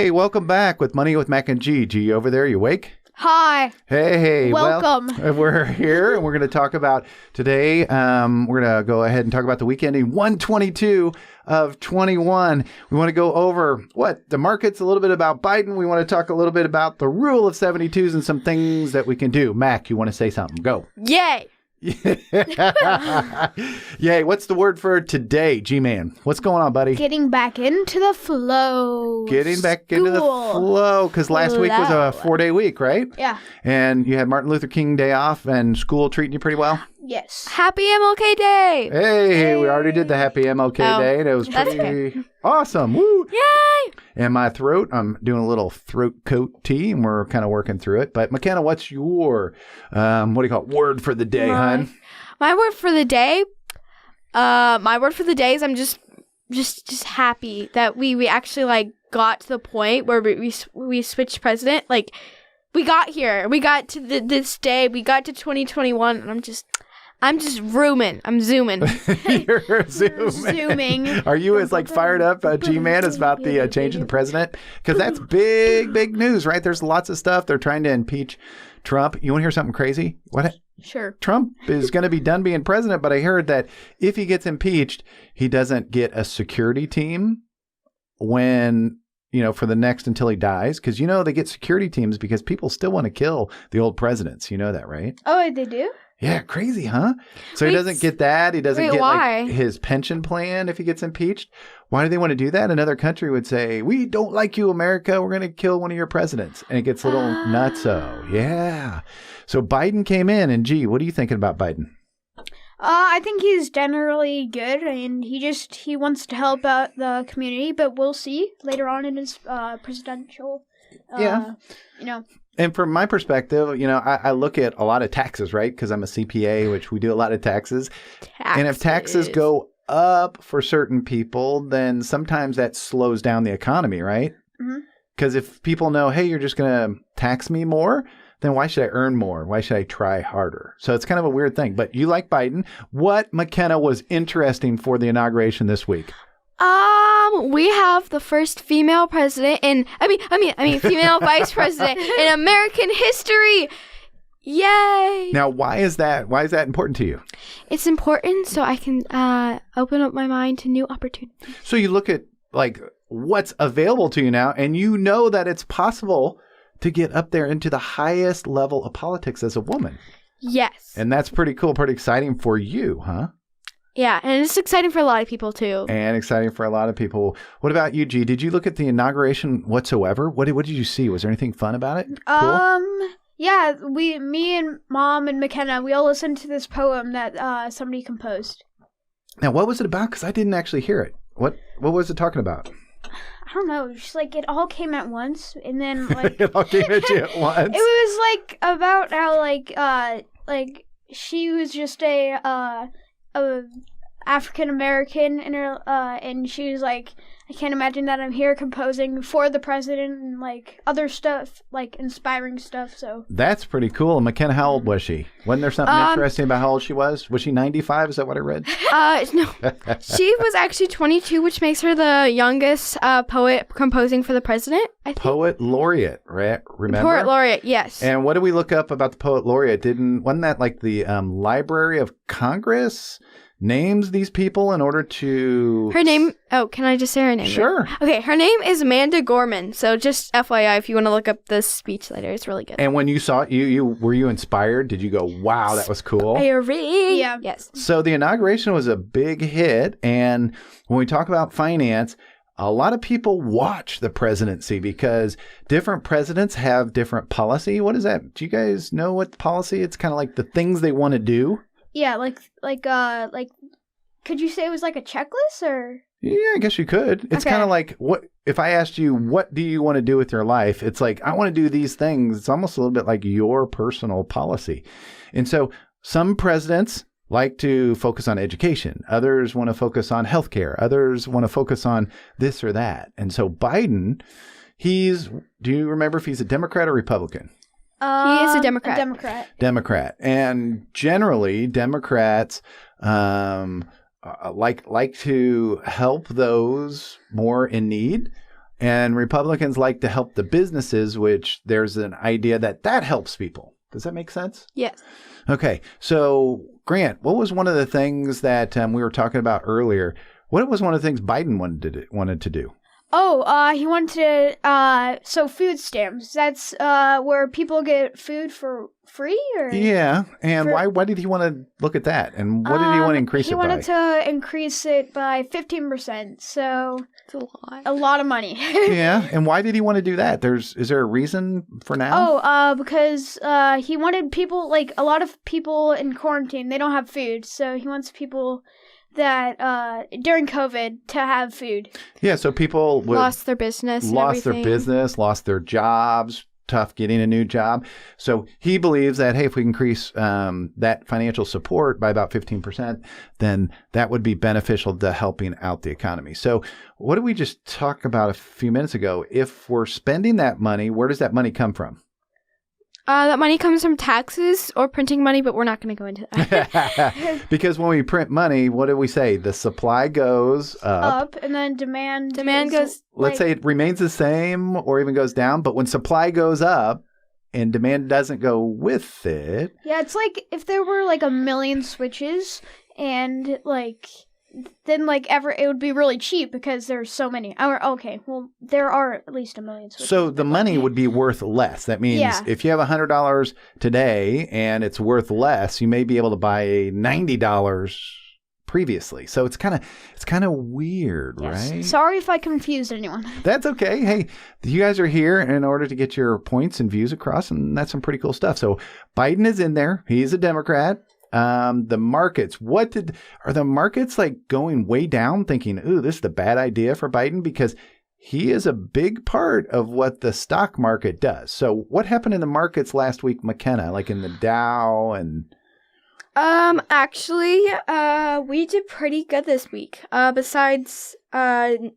Hey, welcome back with Money with Mac and G. G over there, you awake? Hi. Hey. Welcome. Well, we're here and we're going to talk about today. We're going to go ahead and talk about the weekend in 122 of 21. We want to go over the market's a little bit about Biden. We want to talk a little bit about the rule of 72's and some things that we can do. Mac, you want to say something? Go. Yay. Yay. What's the word for today, G-Man? What's going on, buddy? Getting back into the flow. Getting back into the flow. Because last week was a 4-day week, right? Yeah. And you had Martin Luther King Day off and school treating you pretty well? Yes. Happy MLK Day! Hey, we already did the happy MLK Day, and it was pretty awesome. Woo! Yay! And my throat, I'm doing a little throat coat tea, and we're kind of working through it. But McKenna, what's your, word for the day, hon? My word for the day? Is I'm just happy that we actually, got to the point where we switched president. We got here. We got to this day. We got to 2021, and I'm just zooming. I'm zooming. You're zooming. Are you as fired up, G-Man, as about the change in the president? Because that's big news, right? There's lots of stuff. They're trying to impeach Trump. You want to hear something crazy? What? Sure. Trump is going to be done being president, but I heard that if he gets impeached, he doesn't get a security team when... for the next until he dies. Because, they get security teams because people still want to kill the old presidents. You know that, right? Oh, they do? Yeah, crazy, huh? So he doesn't get that. He doesn't get why? His pension plan if he gets impeached. Why do they want to do that? Another country would say, we don't like you, America. We're going to kill one of your presidents. And it gets a little nutso. Yeah. So Biden came in. And, G, what are you thinking about Biden? I think he's generally good, and he wants to help out the community, but we'll see later on in his presidential, And from my perspective, I look at a lot of taxes, right? Because I'm a CPA, which we do a lot of taxes. And if taxes go up for certain people, then sometimes that slows down the economy, right? Because if people know, hey, you're just going to tax me more, then why should I earn more? Why should I try harder? So it's kind of a weird thing. But you like Biden. What, McKenna, was interesting for the inauguration this week? We have the first female president female vice president in American history. Yay! Now, why is that? Why is that important to you? It's important so I can open up my mind to new opportunities. So you look at what's available to you now, and you know that it's possible to get up there into the highest level of politics as a woman. Yes. And that's pretty cool, pretty exciting for you, huh? Yeah, and it's exciting for a lot of people, too. And exciting for a lot of people. What about you, G? Did you look at the inauguration whatsoever? What did you see? Was there anything fun about it? Cool? Yeah, me and Mom and McKenna, we all listened to this poem that somebody composed. Now, what was it about? Because I didn't actually hear it. What was it talking about? I don't know. Just it all came at once, and then it all came at you at once. It was about how she was just a African American, and she was I can't imagine that I'm here composing for the president and other stuff, inspiring stuff. So that's pretty cool. McKenna, how old was she? Wasn't there something interesting about how old she was? Was she 95? Is that what I read? No, she was actually 22, which makes her the youngest poet composing for the president, I think. Poet laureate, right? Remember? Poet laureate, yes. And what did we look up about the poet laureate? Wasn't that the Library of Congress names these people in order to... Her name... Oh, can I just say her name? Sure. Okay, her name is Amanda Gorman. So just FYI, if you want to look up this speech later, it's really good. And when you saw it, were you inspired? Did you go, wow, that was cool? Yeah. Yes. So the inauguration was a big hit. And when we talk about finance, a lot of people watch the presidency because different presidents have different policy. What is that? Do you guys know what policy? It's kind of the things they want to do. Yeah, could you say it was a checklist or? Yeah, I guess you could. It's kind of what if I asked you, what do you want to do with your life? It's I want to do these things. It's almost a little bit like your personal policy. And so some presidents like to focus on education. Others want to focus on healthcare. Others want to focus on this or that. And so Biden, do you remember if he's a Democrat or Republican? He is a Democrat. Democrat. And generally, Democrats like to help those more in need. And Republicans like to help the businesses, which there's an idea that helps people. Does that make sense? Yes. Okay. So, Grant, what was one of the things that we were talking about earlier? What was one of the things Biden wanted to do? Oh, he wanted to, so food stamps. That's where people get food for free, or? Yeah, and why did he want to look at that? And what did he want to increase it by? He wanted to increase it by 15%, so it's a lot. A lot of money. Yeah, and why did he want to do that? Is there a reason for now? Oh, because he wanted people, like a lot of people in quarantine, they don't have food, so he wants people that during COVID to have food. Yeah, so people lost their business, lost their jobs, tough getting a new job. So he believes that, hey, if we increase that financial support by about 15%, then that would be beneficial to helping out the economy. So what did we just talk about a few minutes ago? If we're spending that money, where does that money come from? That money comes from taxes or printing money, but we're not going to go into that. Because when we print money, what do we say? The supply goes up. And then demand goes... Let's say it remains the same or even goes down. But when supply goes up and demand doesn't go with it... Yeah, it's like if there were like a million switches and like... Then, it would be really cheap because there's so many. Okay, well, there are at least a million switches. So the money would be worth less. That means if you have $100 today and it's worth less, you may be able to buy $90 previously. So it's kind of weird, right? Sorry if I confused anyone. That's okay. Hey, you guys are here in order to get your points and views across, and that's some pretty cool stuff. So Biden is in there. He's a Democrat. The markets, are the markets going way down thinking, ooh, this is a bad idea for Biden? Because he is a big part of what the stock market does. So what happened in the markets last week, McKenna, like in the Dow and... Actually, we did pretty good this week. Besides Bitcoin,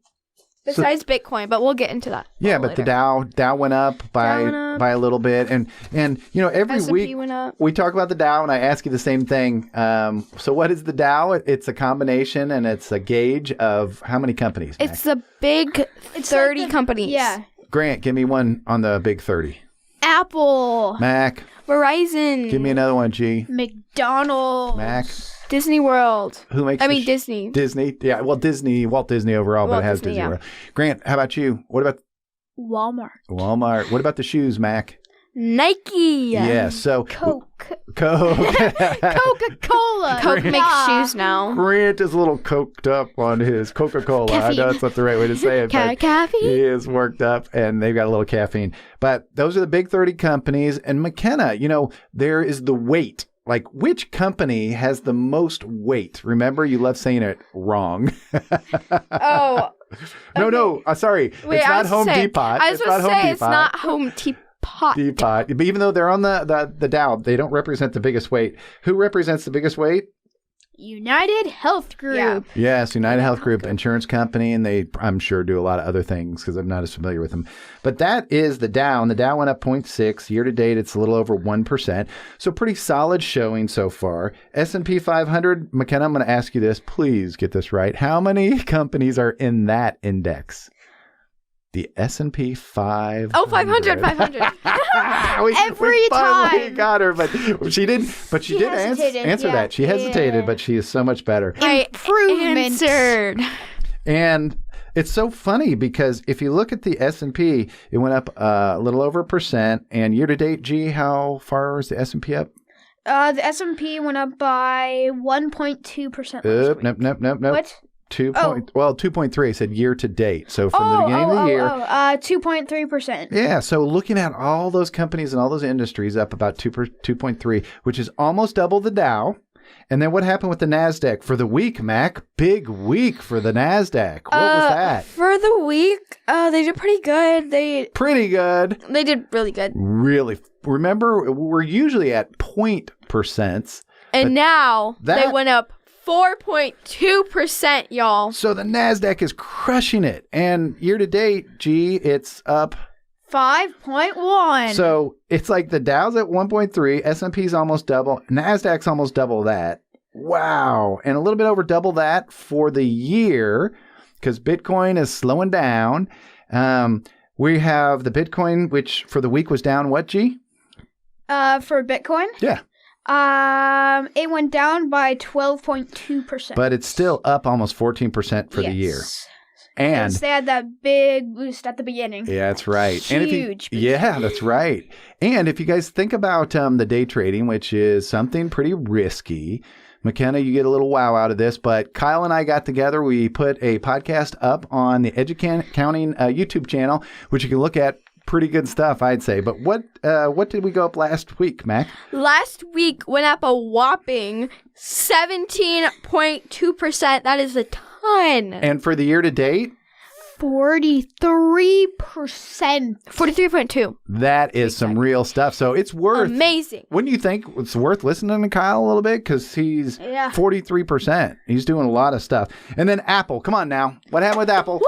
but we'll get into that. Yeah, but later. The Dow went up by a little bit, and every S&P week went up. We talk about the Dow, and I ask you the same thing. So what is the Dow? It's a combination, and it's a gauge of how many companies? Mac? It's the big 30 companies. Yeah. Grant, give me one on the big 30. Apple. Mac. Verizon. Give me another one, G. McDonald's. Mac. Disney World. Who makes Disney. Disney. Yeah, well, Walt Disney overall, but it has Disney World. Grant, how about you? What about Walmart. What about the shoes, Mac? Nike. Yeah, so Coke. Coca-Cola. Coke makes shoes now. Grant is a little coked up on his Coca-Cola. I know that's not the right way to say it, but caffeine. He is worked up, and they've got a little caffeine. But those are the big 30 companies. And McKenna, there is the weight. Like, which company has the most weight? Remember, you love saying it wrong. Oh. No, sorry. Wait, it's not Home Depot. I was going to say, it's not Home Depot. But even though they're on the Dow, they don't represent the biggest weight. Who represents the biggest weight? United Health Group. Yeah. Yes, United Health Group, insurance company, and they, I'm sure, do a lot of other things because I'm not as familiar with them. But that is the Dow, and the Dow went up 0.6. Year to date, it's a little over 1%. So pretty solid showing so far. S&P 500, McKenna, I'm going to ask you this. Please get this right. How many companies are in that index? The S&P 500. Oh, 500. we finally time. got her, but she did answer that. She hesitated, but she is so much better. Improvement. And it's so funny because if you look at the S&P, it went up a little over 1%. And year to date, G, how far is the S&P up? The S&P went up by 1.2%. Nope. What? 2.3. I said year to date. So from the beginning of the year, 2.3%. Yeah. So looking at all those companies and all those industries up about 2.3, which is almost double the Dow. And then what happened with the NASDAQ for the week, Mac? Big week for the NASDAQ. What was that? For the week, they did pretty good. Pretty good. They did really good. Really. Remember, we're usually at 0.%. And now they went up 4.2%, y'all. So the NASDAQ is crushing it. And year to date, G, it's up 5.1. So it's like the Dow's at 1.3, S&P's almost double, NASDAQ's almost double that. Wow. And a little bit over double that for the year because Bitcoin is slowing down. We have the Bitcoin, which for the week was down what, G? For Bitcoin? Yeah. It went down by 12.2%. But it's still up almost 14% for the year. And they had that big boost at the beginning. Yeah, that's right. Huge boost. Yeah, that's right. And if you guys think about the day trading, which is something pretty risky, McKenna, you get a little wow out of this, but Kyle and I got together. We put a podcast up on the Educounting YouTube channel, which you can look at. Pretty good stuff, I'd say. But what did we go up last week, Mac? Last week went up a whopping 17.2%. That is a ton. And for the year to date? 43%. 43.2. That is some real stuff. So it's worth... Amazing. Wouldn't you think it's worth listening to Kyle a little bit? Because he's 43%. He's doing a lot of stuff. And then Apple. Come on now. What happened with Apple? Woo!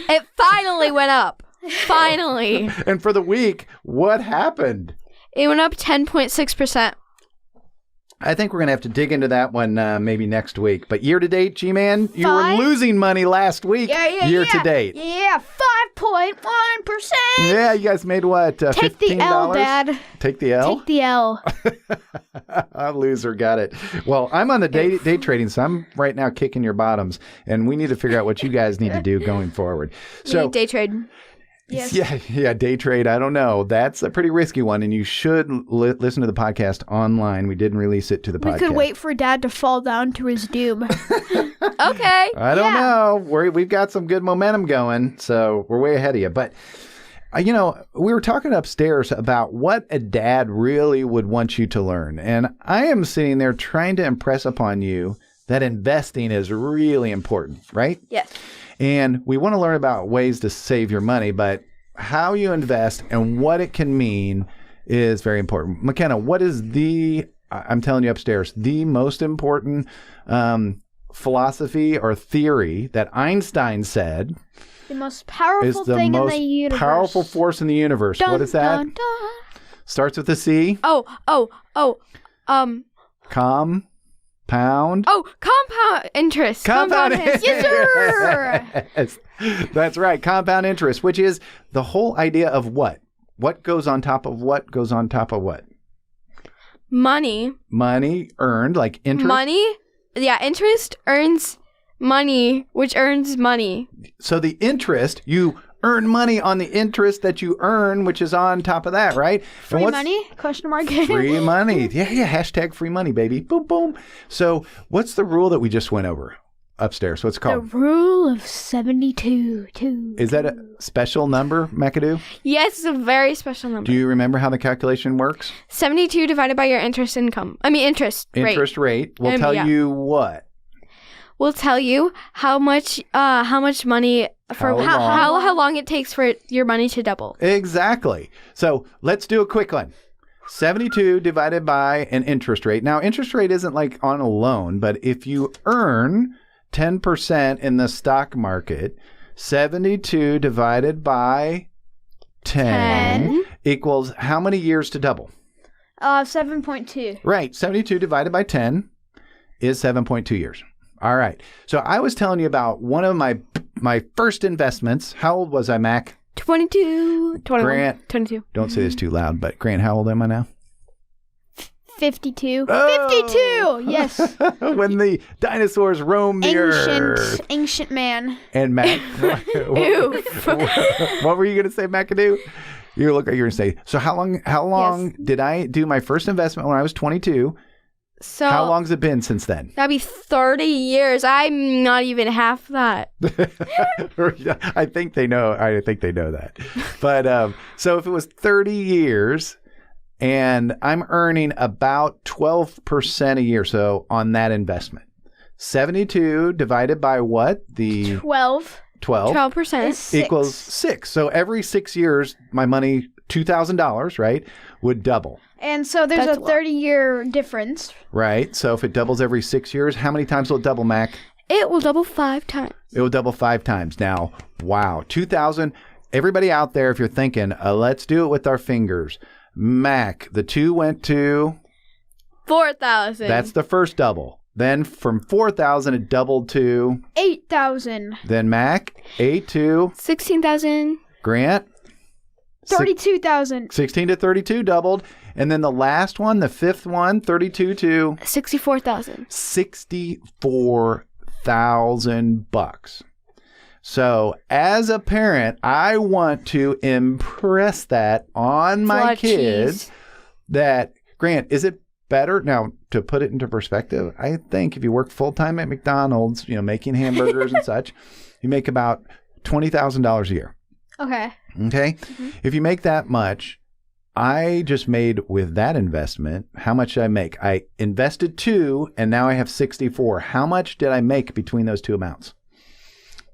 It finally went up. Finally. And for the week, what happened? It went up 10.6%. I think we're going to have to dig into that one maybe next week. But year to date, G-Man, you were losing money last week. Year to date. Yeah, 5.1%. Yeah, you guys made what? Take $15? the L, Dad. Take the L? Take the L. A loser, got it. Well, I'm on the day trading, so I'm right now kicking your bottoms. And we need to figure out what you guys need to do going forward. So day trade. Yes. Yeah, day trade. I don't know. That's a pretty risky one, and you should listen to the podcast online. We didn't release it to the podcast. We could wait for Dad to fall down to his doom. Okay. I don't know. We've got some good momentum going, so we're way ahead of you. But, we were talking upstairs about what a dad really would want you to learn, and I am sitting there trying to impress upon you that investing is really important, right? Yes. And we want to learn about ways to save your money, but how you invest and what it can mean is very important. McKenna, what is I'm telling you upstairs, the most important philosophy or theory that Einstein said the most powerful is the thing most in the universe. Powerful force in the universe. What is that? Dun, dun. Starts with a C. Compound. Oh, compound interest. Compound interest. Yes, sir. Yes. That's right. Compound interest, which is the whole idea of what? What goes on top of what goes on top of what? Money. Money earned, like interest. Money. Yeah, interest earns money, which earns money. So the interest, you earn money on the interest that you earn, which is on top of that, right? Free money? Question mark. Free money. Yeah. Hashtag free money, baby. Boom, boom. So what's the rule that we just went over upstairs? What's it called? The rule of 72. Is that a special number, McAdoo? Yes, it's a very special number. Do you remember how the calculation works? 72 divided by your interest income. Interest rate. Interest rate will tell you what? Will tell you how much money for how long it takes for your money to double. Exactly. So let's do a quick one. 72 divided by an interest rate. Now, interest rate isn't like on a loan, but if you earn 10% in the stock market, 72 divided by 10 equals how many years to double? 7.2. Right. 72 divided by 10 is 7.2 years. All right. So I was telling you about one of my first investments. How old was I, Mac? 22. 21. Grant. 22. Don't say this too loud, but Grant, how old am I now? 52. Oh! 52. Yes. When the dinosaurs roamed the earth. Ancient man. And Mac. Ew. What were you going to say, McAdoo? You look like you're going to say. So how long did I do my first investment when I was 22? So how long's it been since then? That'd be 30 years. I'm not even half that. I think they know that. But so if it was 30 years and I'm earning about 12% a year, so on that investment, 72 divided by what? The 12. 12% equals 6. So every 6 years, my money, $2,000, right, would double. And so there's a 30-year difference. Right. So if it doubles every 6 years, how many times will it double, Mac? It will double 5 times. It will double 5 times. Now, wow. 2,000. Everybody out there, if you're thinking, let's do it with our fingers. Mac, the 2 went to 4,000. That's the first double. Then from 4,000, it doubled to 8,000. Then Mac, 8 to 16,000. Grant, 32,000. 16 to 32 doubled. And then the last one, the fifth one, 32 to 64,000. $64,000. So as a parent, I want to impress that on my kids that, Grant, is it better? Now, to put it into perspective, I think if you work full-time at McDonald's, making hamburgers and such, you make about $20,000 a year. Okay. Okay? Mm-hmm. If you make that much, I just made with that investment, how much did I make? I invested 2 and now I have 64. How much did I make between those two amounts?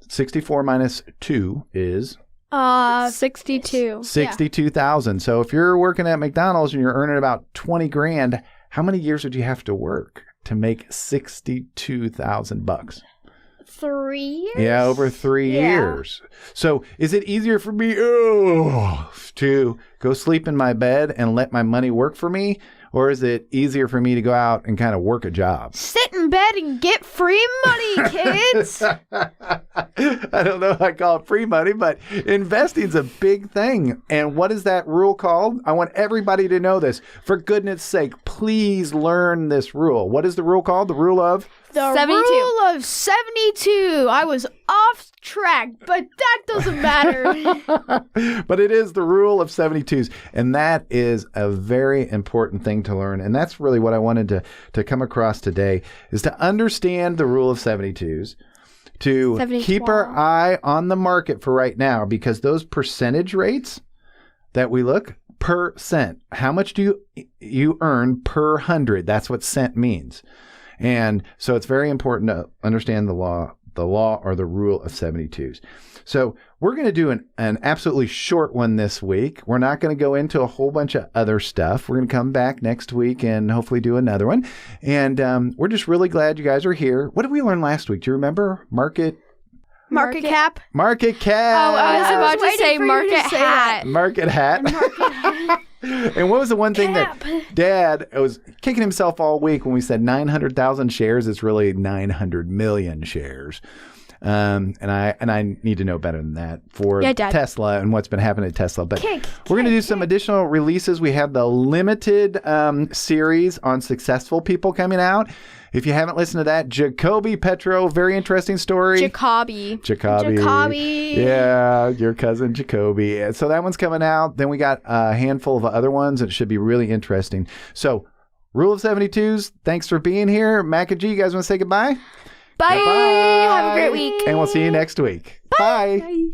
64 minus 2 is 62. 62,000. So if you're working at McDonald's and you're earning about 20 grand, how many years would you have to work to make $62,000? 3 years? Yeah, over 3 years. So is it easier for me to go sleep in my bed and let my money work for me? Or is it easier for me to go out and kind of work a job? Sit in bed and get free money, kids. I don't know if I call it free money, but investing's a big thing. And what is that rule called? I want everybody to know this. For goodness sake, please learn this rule. What is the rule called? The rule of? The 72. rule of 72. I was off track, but that doesn't matter. But it is the rule of 72's. And that is a very important thing to learn. And that's really what I wanted to come across today, is to understand the rule of 72's, to 72. keep our eye on the market for right now, because those percentage rates that we look, per cent, how much do you earn per 100? That's what cent means. And so it's very important to understand the law or the rule of 72's. So we're going to do an absolutely short one this week. We're not going to go into a whole bunch of other stuff. We're going to come back next week and hopefully do another one. And we're just really glad you guys are here. What did we learn last week? Do you remember? Market cap. Market cap. Oh, I was about to say market hat. Market hat. And what was the one thing that Dad was kicking himself all week when we said 900,000 shares? It's really 900 million shares. And I need to know better than that for Tesla and what's been happening at Tesla. But we're going to do some additional releases. We have the limited series on successful people coming out. If you haven't listened to that, Jacoby Petro, very interesting story. Jacoby. Yeah, your cousin Jacoby. So that one's coming out. Then we got a handful of other ones. It should be really interesting. So Rule of 72's, thanks for being here. Mac and G, you guys want to say goodbye? Bye. Bye. Have a great week. And we'll see you next week. Bye. Bye.